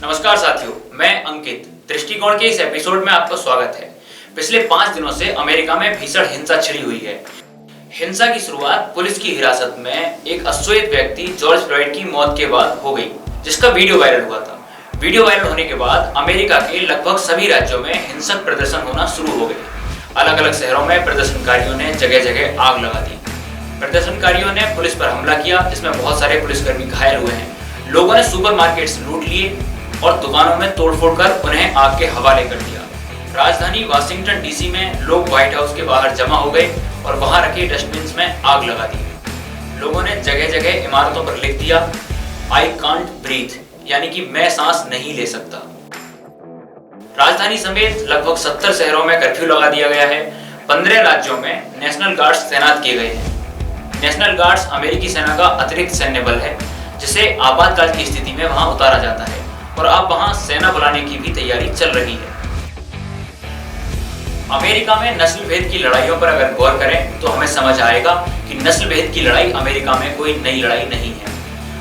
नमस्कार साथियों, मैं अंकित। दृष्टिकोण के इस एपिसोड में आपका स्वागत है। पिछले 5 दिनों से अमेरिका में भीषण हिंसा छिड़ी हुई है। हिंसा की शुरुआत पुलिस की हिरासत में एक अश्वेत व्यक्ति जॉर्ज फ्लॉयड की मौत के बाद हो गई, जिसका वीडियो वायरल हुआ था। वीडियो वायरल होने के बाद अमेरिका के लगभग सभी राज्यों में हिंसक प्रदर्शन होना शुरू हो गए। अलग अलग शहरों में प्रदर्शनकारियों ने जगह जगह आग लगा दी। प्रदर्शनकारियों ने पुलिस पर हमला किया, जिसमें बहुत सारे पुलिसकर्मी घायल हुए हैं। लोगों ने सुपरमार्केट्स लूट लिए और दुकानों में तोड़फोड़ कर उन्हें आग के हवाले कर दिया। राजधानी वाशिंगटन डीसी में लोग व्हाइट हाउस के बाहर जमा हो गए और वहां रखे डस्टबिन्स में आग लगा दी। लोगों ने जगह जगह इमारतों पर लिख दिया, आई कांट ब्रीथ, यानी कि मैं सांस नहीं ले सकता। राजधानी समेत लगभग 70 शहरों में कर्फ्यू लगा दिया गया है। 15 राज्यों में नेशनल गार्ड्स तैनात किए गए हैं। नेशनल गार्ड्स अमेरिकी सेना का अतिरिक्त सैन्य बल है, जिसे आपातकाल की स्थिति में वहां उतारा जाता है और अब वहां सेना बुलाने की भी तैयारी चल रही है। अमेरिका में नस्ल भेद की लड़ाइयों पर अगर गौर करें तो हमें समझ आएगा कि नस्ल भेद की लड़ाई अमेरिका में कोई नई लड़ाई नहीं है।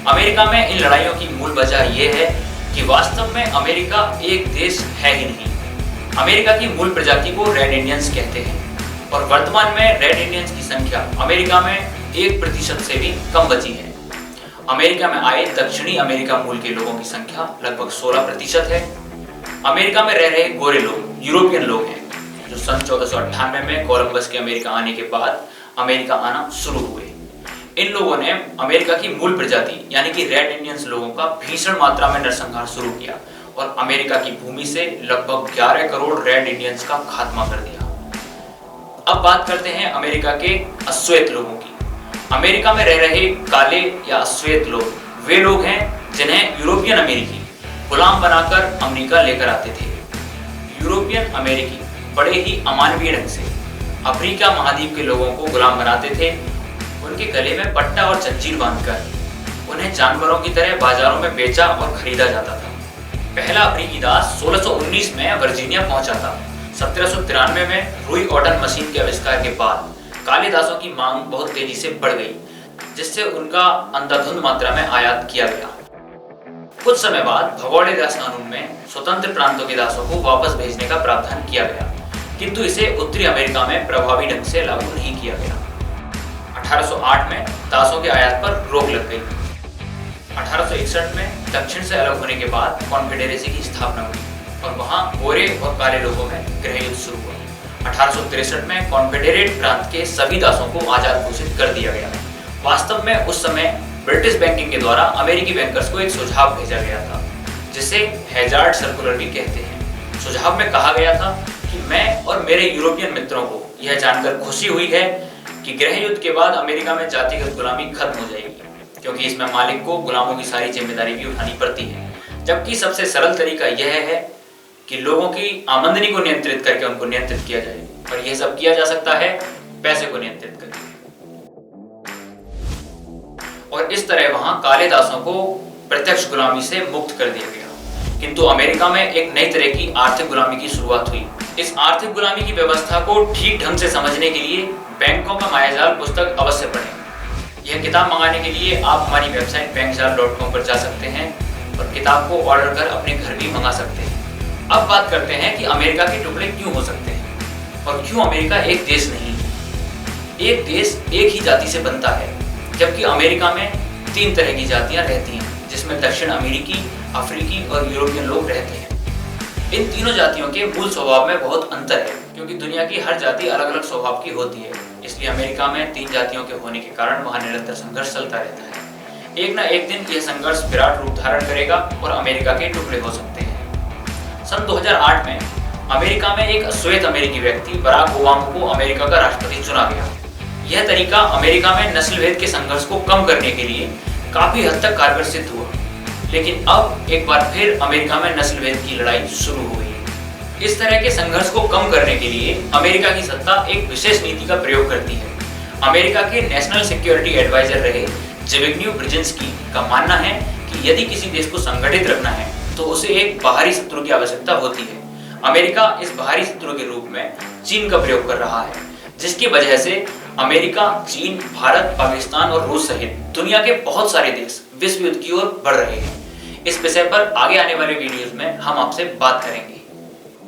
अमेरिका में इन लड़ाइयों की मूल वजह यह है कि वास्तव में अमेरिका एक देश है ही नहीं। अमेरिका की मूल प्रजाति को रेड इंडियंस कहते हैं और वर्तमान में रेड इंडियंस की संख्या अमेरिका में 1% से भी कम बची है। अमेरिका में आए दक्षिणी अमेरिका मूल के लोगों की संख्या लगभग 16% है। अमेरिका में रह रहे गोरे लोग यूरोपियन लोग हैं, जो सन 1498 में कोलंबस के अमेरिका आने के बाद अमेरिका आना शुरू हुए। इन लोगों ने अमेरिका की मूल प्रजाति यानी कि रेड इंडियंस लोगों का भीषण मात्रा में नरसंहार शुरू किया और अमेरिका की भूमि से लगभग 11 करोड़ रेड इंडियंस का खात्मा कर दिया। अब बात करते हैं अमेरिका के अश्वेत लोगों की। अमेरिका में रह रहे काले या अश्वेत लोग वे लोग हैं जिन्हें यूरोपियन अमेरिकी गुलाम बनाकर अमेरिका लेकर आते थे। यूरोपियन अमेरिकी बड़े ही अमानवीय ढंग से अफ्रीका महाद्वीप के लोगों को गुलाम बनाते थे। उनके गले में पट्टा और जंजीर बांधकर उन्हें जानवरों की तरह बाजारों में बेचा और खरीदा जाता था। पहला अफ्रीकी दास 1619 में वर्जीनिया पहुंचा था। 1793 में रुई ऑटन मशीन के आविष्कार के बाद काले दासों की मांग बहुत तेजी से बढ़ गई, जिससे उनका अंधाधुंध मात्रा में आयात किया गया। कुछ समय बाद भगोड़े दास कानून में स्वतंत्र प्रांतों के दासों को वापस भेजने का प्रावधान किया गया, किंतु इसे उत्तरी अमेरिका में प्रभावी ढंग से लागू नहीं किया गया। 1808 में दासों के आयात पर रोक लग गई। 1861 में दक्षिण से अलग होने के बाद कॉन्फेडरेसी की स्थापना हुई और वहां गोरे और काले लोगों में गृह युद्ध शुरू हुआ। 1863 में कॉन्फेडरेट प्रांत के सभी दासों को आजाद घोषित कर दिया गया। वास्तव में उस समय ब्रिटिश बैंकिंग के द्वारा अमेरिकी बैंकर्स को एक सुझाव भेजा गया था, जिसे हैजार्ड सर्कुलर भी कहते हैं। सुझाव में कहा गया था कि मैं और मेरे यूरोपियन मित्रों को यह जानकर खुशी हुई है कि गृह युद्ध के बाद अमेरिका में जातिगत गुलामी खत्म हो जाएगी, क्योंकि इसमें मालिक को गुलामों की सारी जिम्मेदारी भी उठानी पड़ती है। जबकि सबसे सरल तरीका यह है कि लोगों की आमदनी को नियंत्रित करके उनको नियंत्रित किया जाए, और यह सब किया जा सकता है पैसे को नियंत्रित करके। और इस तरह वहां काले दासों को प्रत्यक्ष गुलामी से मुक्त कर दिया गया। किंतु अमेरिका में एक नई तरह की आर्थिक गुलामी की शुरुआत हुई। इस आर्थिक गुलामी की व्यवस्था को ठीक ढंग से समझने के लिए बैंकों का मायाजाल पुस्तक अवश्य पढ़ें। यह किताब मंगाने के लिए आप हमारी वेबसाइट bankjaal.com पर जा सकते हैं और किताब को ऑर्डर कर अपने घर भी मंगा सकते हैं। अब बात करते हैं कि अमेरिका के टुकड़े क्यों हो सकते हैं और क्यों अमेरिका एक देश नहीं है। एक देश एक ही जाति से बनता है, जबकि अमेरिका में 3 तरह की जातियां रहती हैं, जिसमें दक्षिण अमेरिकी, अफ्रीकी और यूरोपियन लोग रहते हैं। इन तीनों जातियों के मूल स्वभाव में बहुत अंतर है, क्योंकि दुनिया की हर जाति अलग अलग स्वभाव की होती है। इसलिए अमेरिका में 3 जातियों के होने के कारण वहाँ निरंतर संघर्ष चलता रहता है। एक न एक दिन यह संघर्ष विराट रूप धारण करेगा और अमेरिका के टुकड़े हो सकते हैं। सन 2008 में अमेरिका में एक अश्वेत अमेरिकी व्यक्ति बराक ओबामा को अमेरिका का राष्ट्रपति चुना गया। यह तरीका अमेरिका में नस्ल भेद के संघर्ष को कम करने के लिए काफी हद तक कारगर सिद्ध हुआ, लेकिन अब एक बार फिर अमेरिका में नस्ल भेद की लड़ाई शुरू हो गई है। इस तरह के संघर्ष को कम करने के लिए अमेरिका की सत्ता एक विशेष नीति का प्रयोग करती है। अमेरिका के नेशनल सिक्योरिटी एडवाइजर रहे ज़बिग्नेव ब्रेजेंस्की का मानना है कि यदि किसी देश को संगठित रखना है तो उसे एक बाहरी शत्रु की आवश्यकता होती है। अमेरिका इस बाहरी शत्रु के रूप में चीन का प्रयोग कर रहा है, जिसकी वजह से अमेरिका, चीन, भारत, पाकिस्तान और रूस सहित दुनिया के बहुत सारे देश विश्व युद्ध की ओर बढ़ रहे हैं। इस विषय पर आगे आने वाले वीडियोस में हम आपसे बात करेंगे।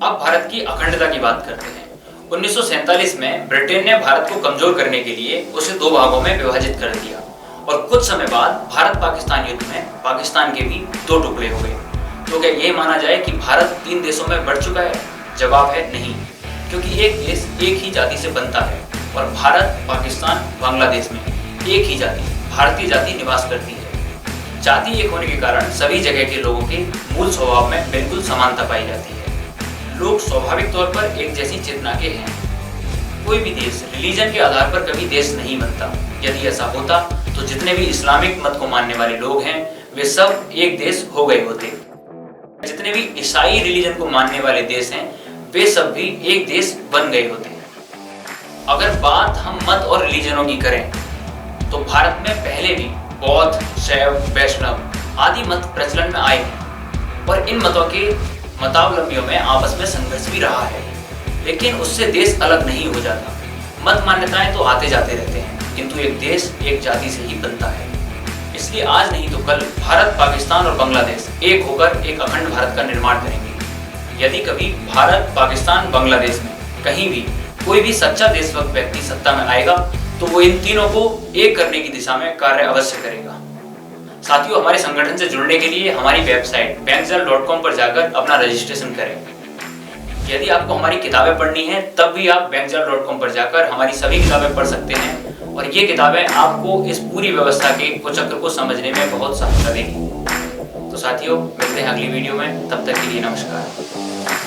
अब भारत की अखंडता की बात करते हैं। 1947 में ब्रिटेन ने भारत को कमजोर करने के लिए उसे 2 भागों में विभाजित कर दिया और कुछ समय बाद भारत पाकिस्तान युद्ध में पाकिस्तान के भी 2 टुकड़े हो गए। तो क्या ये माना जाए कि भारत 3 देशों में बढ़ चुका है? जवाब है नहीं, क्योंकि एक देश एक ही जाति से बनता है और भारत, पाकिस्तान, बांग्लादेश में एक ही जाति, भारतीय जाति निवास करती है। जाति एक होने के कारण सभी जगह के लोगों के मूल स्वभाव में बिल्कुल समानता पाई जाती है। लोग स्वाभाविक तौर पर एक जैसी चेतना के हैं। कोई भी देश रिलीजन के आधार पर कभी देश नहीं बनता। यदि ऐसा होता तो जितने भी इस्लामिक मत को मानने वाले लोग हैं वे सब एक देश हो गए होते। जितने भी ईसाई रिलीजन को मानने वाले देश हैं वे सब भी एक देश बन गए होते। अगर बात हम मत और रिलीजनों की करें तो भारत में पहले भी बौद्ध, शैव, वैष्णव आदि मत प्रचलन में आए हैं और इन मतों के मतावलंबियों में आपस में संघर्ष भी रहा है, लेकिन उससे देश अलग नहीं हो जाता। मत मान्यताएं तो आते जाते रहते हैं, किंतु एक देश एक जाति से ही बनता है। इसलिए आज नहीं तो कल भारत, पाकिस्तान और बांग्लादेश एक होकर एक अखंड भारत का निर्माण करेंगे। यदि कभी भारत, पाकिस्तान, बांग्लादेश में कहीं भी कोई भी सच्चा देशभक्त व्यक्ति सत्ता में आएगा तो वो इन तीनों को एक करने की दिशा में कार्य अवश्य करेगा। साथियों, हमारे संगठन से जुड़ने के लिए हमारी वेबसाइट bankjal.com पर जाकर अपना रजिस्ट्रेशन करें। यदि आपको हमारी किताबें पढ़नी है तब भी आप bankjal.com पर जाकर हमारी सभी किताबें पढ़ सकते हैं और ये किताबें आपको इस पूरी व्यवस्था के चक्र को समझने में बहुत सहायता देगी। तो साथियों, मिलते हैं अगली वीडियो में, तब तक के लिए नमस्कार।